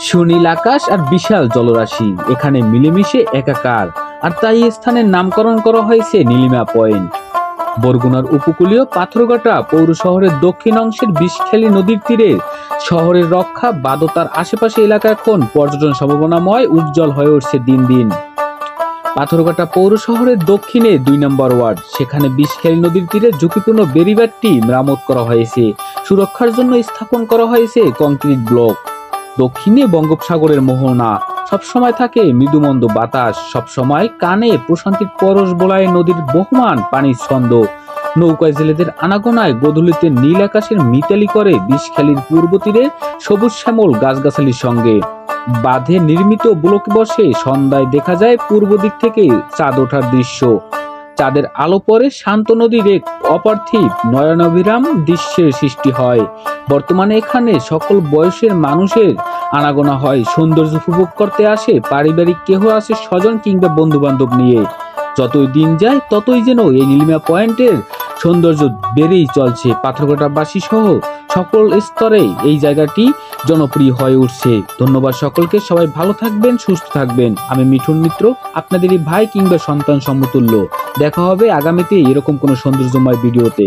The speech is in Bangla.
সুনীল আকাশ আর বিশাল জলরাশি এখানে মিলেমিশে একাকার, আর তাই এই স্থানের নামকরণ করা হয়েছে নীলিমা পয়েন্ট। বরগুনার উপকূলীয় পাথরঘাটা পৌর শহরের দক্ষিণ অংশের বিষখালী নদীর তীরে শহরের রক্ষা বাদ তার আশেপাশে এলাকা এখন পর্যটন সম্ভাবনাময় উজ্জ্বল হয়ে উঠছে দিন দিন। পাথরঘাটা পৌর শহরের দক্ষিণে 2 নম্বর ওয়ার্ড, সেখানে বিষখালী নদীর তীরে ঝুঁকিপূর্ণ বেড়িবাঁধটি মেরামত করা হয়েছে। সুরক্ষার জন্য স্থাপন করা হয়েছে কংক্রিট ব্লক। দক্ষিণে বঙ্গোপসাগরের মোহনা, সবসময় থাকে মৃদুমন্দ বাতাস, সবসময় কানে প্রশান্তির পরশ বোলায় নদীর বহমান পানির ছন্দ। নৌকায় জেলেদের আনাগোনায় গোধূলিতে নীল আকাশের মিতালি করে বিষখালীর পূর্ব তীরে সবুজ শ্যামল গাছগাছালির সঙ্গে। বাঁধে নির্মিত ব্লকে বসে সন্ধ্যায় দেখা যায় পূর্ব দিক থেকে চাঁদ ওঠার দৃশ্য। চাঁদের আলো পরে শান্ত নদীর এক অপার্থিব নয়নাভিরাম দৃশ্যের সৃষ্টি হয়। বর্তমানে এখানে সকল বয়সের মানুষের আনাগোনা হয়। সৌন্দর্য উপভোগ করতে আসে পারিবারিক, কেহ আসে স্বজন কিংবা বন্ধু বান্ধব নিয়ে। যতই দিন যায় ততই যেন এই নীলিমা পয়েন্টের সৌন্দর্য বেড়েই চলছে। পাথরঘাটাবাসী সহ সকল স্তরে এই জায়গাটি জনপ্রিয় হয়ে উঠছে। ধন্যবাদ সকলকে, সবাই ভালো থাকবেন, সুস্থ থাকবেন। আমি মিঠুন মিত্র, আপনাদেরই ভাই কিংবা সন্তান সমতুল্য। দেখা হবে আগামীতে এরকম কোনো সৌন্দর্যময় ভিডিওতে।